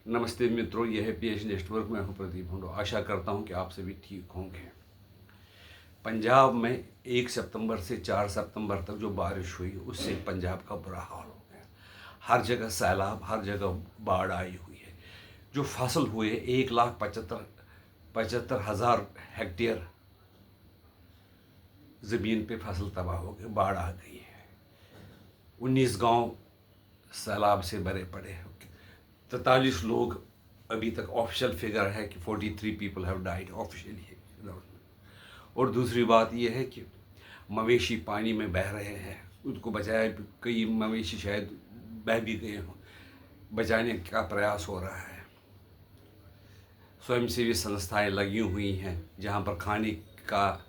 नमस्ते मित्रों, यह है पीएच नेटवर्क। मैं हूं प्रदीप हुंडो। आशा करता हूं कि आप सभी ठीक होंगे। पंजाब में 1 सितंबर से 4 सितंबर तक जो बारिश हुई उससे पंजाब का बुरा हाल हो गया। हर जगह सैलाब, हर जगह बाढ़ आई हुई है। जो फसल हुए 1,75,75,000 हेक्टेयर ज़मीन पे फसल तबाह हो गई, बाढ़ आ गई है। 19 गांव सैलाब से भरे पड़े हैं। 43 लोग, अभी तक ऑफिशियल फिगर है कि 43 पीपल हैव डाइड ऑफिशियली। और दूसरी बात यह है कि मवेशी पानी में बह रहे हैं, उनको बचाया, कई मवेशी शायद बह भी गए हों, बचाने का प्रयास हो रहा है। स्वयंसेवी संस्थाएं लगी हुई हैं जहां पर खाने का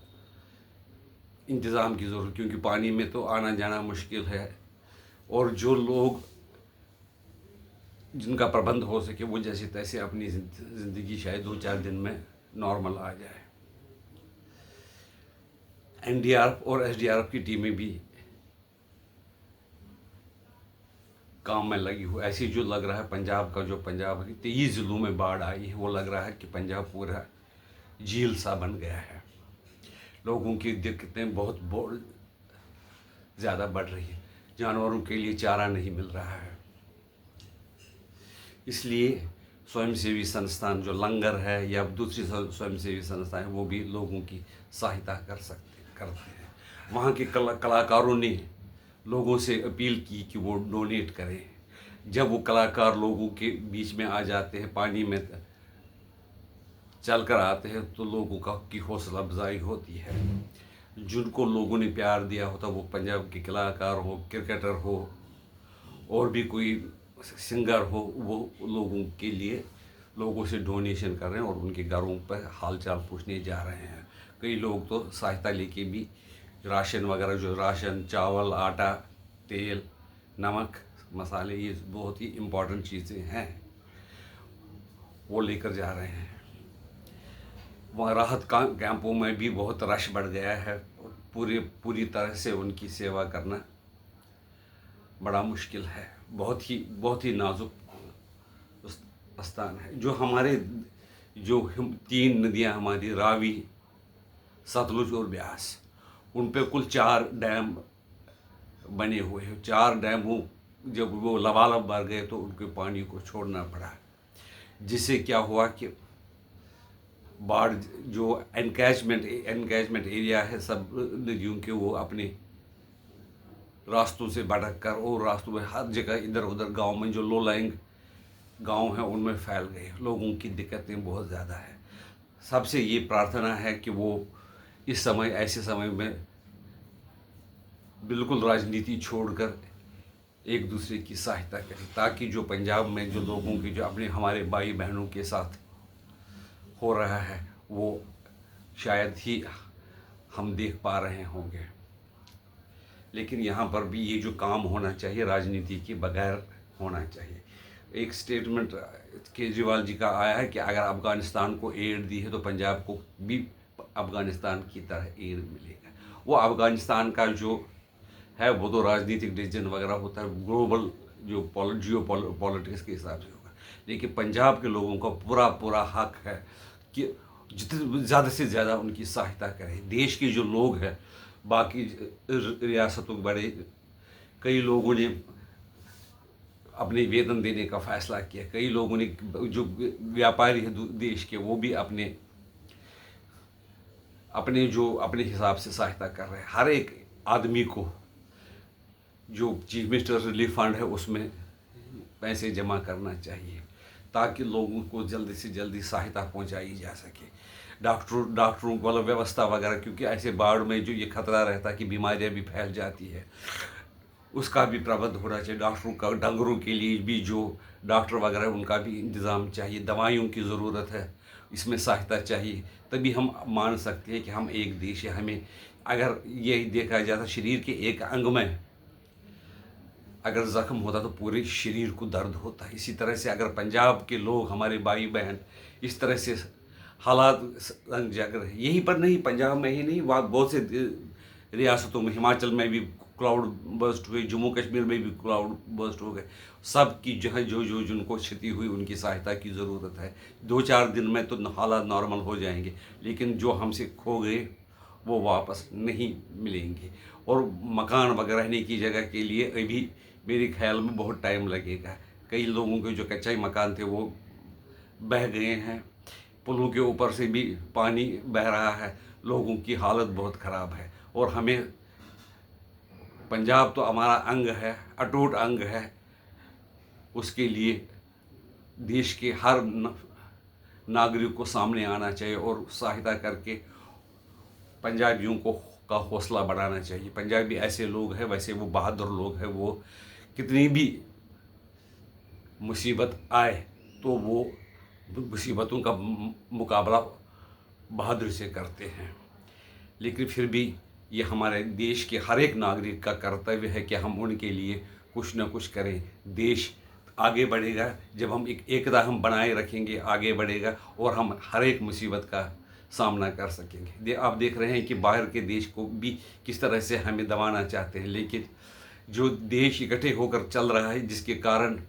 इंतज़ाम की ज़रूरत, क्योंकि पानी में तो आना जाना मुश्किल है। और जो लोग जिनका प्रबंध हो सके वो जैसे तैसे अपनी ज़िंदगी शायद 2-4 दिन में नॉर्मल आ जाए। एनडीआरएफ और एसडीआरएफ की टीमें भी काम में लगी हुई। ऐसे जो लग रहा है पंजाब की 23 ज़िलों में बाढ़ आई है, वो लग रहा है कि पंजाब पूरा झील सा बन गया है। लोगों की दिक्कतें बहुत ज़्यादा बढ़ रही है। जानवरों के लिए चारा नहीं मिल रहा है। इसलिए स्वयंसेवी संस्थान जो लंगर है या दूसरी स्वयंसेवी संस्थाएं, वो भी लोगों की सहायता करते हैं। वहाँ के कलाकारों ने लोगों से अपील की कि वो डोनेट करें। जब वो कलाकार लोगों के बीच में आ जाते हैं, पानी में चल कर आते हैं, तो लोगों की हौसला अफजाई होती है। जिनको लोगों ने प्यार दिया होता, वो पंजाब के कलाकार हो, क्रिकेटर हो, और भी कोई सिंगर हो, वो लोगों के लिए लोगों से डोनेशन कर रहे हैं और उनके घरों पर हालचाल पूछने जा रहे हैं। कई लोग तो सहायता लेके भी राशन वगैरह, जो राशन, चावल, आटा, तेल, नमक, मसाले, ये बहुत ही इम्पोर्टेंट चीज़ें हैं, वो लेकर जा रहे हैं। वहाँ राहत कैंपों में भी बहुत रश बढ़ गया है। पूरी तरह से उनकी सेवा करना बड़ा मुश्किल है। बहुत ही नाजुक स्थान है। जो हमारे 3 नदियाँ हमारी, रावी, सतलुज और ब्यास, उन पे कुल 4 डैम बने हुए हैं। 4 डैमों जब वो लबालब भर गए तो उनके पानी को छोड़ना पड़ा, जिससे क्या हुआ कि बाढ़, जो एनकैचमेंट एरिया है सब नदियों के, वो अपने रास्तों से भटक कर और रास्तों में हर जगह इधर उधर गांव में, जो लो लाइंग गांव हैं, उनमें फैल गए। लोगों की दिक्कतें बहुत ज़्यादा है। सबसे ये प्रार्थना है कि वो इस समय, ऐसे समय में बिल्कुल राजनीति छोड़कर एक दूसरे की सहायता करें, ताकि जो पंजाब में जो लोगों की, जो अपने हमारे भाई बहनों के साथ हो रहा है, वो शायद ही हम देख पा रहे होंगे। लेकिन यहाँ पर भी ये जो काम होना चाहिए, राजनीति के बगैर होना चाहिए। एक स्टेटमेंट केजरीवाल जी का आया है कि अगर अफ़गानिस्तान को एड दी है तो पंजाब को भी अफ़गानिस्तान की तरह एड मिलेगा। वो अफ़गानिस्तान का जो है वो तो राजनीतिक डिसीजन वगैरह होता है, ग्लोबल जो जियो पॉलिटिक्स के हिसाब से होगा। लेकिन पंजाब के लोगों का पूरा हक है कि जितने ज़्यादा से ज़्यादा उनकी सहायता करें। देश के जो लोग हैं, बाकी रियासतों बड़े, कई लोगों ने अपने वेतन देने का फैसला किया। कई लोगों ने, जो व्यापारी है देश के, वो भी अपने अपने हिसाब से सहायता कर रहे हैं। हर एक आदमी को जो चीफ मिनिस्टर रिलीफ फंड है उसमें पैसे जमा करना चाहिए, ताकि लोगों को जल्दी से जल्दी सहायता पहुंचाई जा सके। डॉक्टरों को व्यवस्था वगैरह, क्योंकि ऐसे बाढ़ में जो ये खतरा रहता है कि बीमारियां भी फैल जाती है, उसका भी प्रबंध होना चाहिए। डॉक्टरों का, डंगरों के लिए भी जो डॉक्टर वगैरह, उनका भी इंतज़ाम चाहिए। दवाइयों की ज़रूरत है, इसमें सहायता चाहिए। तभी हम मान सकते हैं कि हम एक देश है। हमें अगर ये देखा जाता, शरीर के एक अंग में अगर ज़ख्म होता तो पूरे शरीर को दर्द होता है। इसी तरह से अगर पंजाब के लोग, हमारे भाई बहन, इस तरह से हालात जग रहे, यहीं पर नहीं, पंजाब में ही नहीं, वहाँ बहुत से रियासतों में, हिमाचल में भी क्लाउड बर्स्ट हुए, जम्मू कश्मीर में भी क्लाउड बर्स्ट हो गए। सब की जहाँ जो जो जिनको क्षति हुई उनकी सहायता की ज़रूरत है। 2-4 दिन में तो हालात नॉर्मल हो जाएंगे, लेकिन जो हमसे खो गए वो वापस नहीं मिलेंगे। और मकान वगैरह रहने की जगह के लिए अभी मेरे ख्याल में बहुत टाइम लगेगा। कई लोगों के जो कच्चे मकान थे वो बह गए हैं, पुलों के ऊपर से भी पानी बह रहा है, लोगों की हालत बहुत ख़राब है। और हमें, पंजाब तो हमारा अंग है, अटूट अंग है, उसके लिए देश के हर नागरिक को सामने आना चाहिए और सहायता करके पंजाबियों को का हौसला बढ़ाना चाहिए। पंजाबी ऐसे लोग हैं, वैसे वो बहादुर लोग हैं, वो कितनी भी मुसीबत आए तो वो मुसीबतों का मुकाबला बहादुरी से करते हैं। लेकिन फिर भी ये हमारे देश के हर एक नागरिक का कर्तव्य है कि हम उनके लिए कुछ न कुछ करें। देश आगे बढ़ेगा जब हम एकता हम बनाए रखेंगे, आगे बढ़ेगा और हम हर एक मुसीबत का सामना कर सकेंगे। आप देख रहे हैं कि बाहर के देश को भी किस तरह से हमें दबाना चाहते हैं, लेकिन जो देश इकट्ठे होकर चल रहा है, जिसके कारण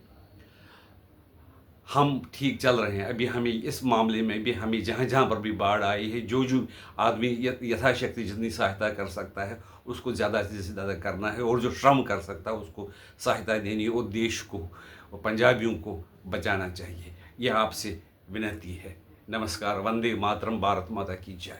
हम ठीक चल रहे हैं। अभी हमें इस मामले में भी हमें जहाँ जहाँ पर भी बाढ़ आई है, जो जो आदमी यथाशक्ति जितनी सहायता कर सकता है उसको ज़्यादा से ज़्यादा करना है, और जो श्रम कर सकता है उसको सहायता देनी है, और देश को और पंजाबियों को बचाना चाहिए। यह आपसे विनती है। नमस्कार। वंदे मातरम। भारत माता की जय।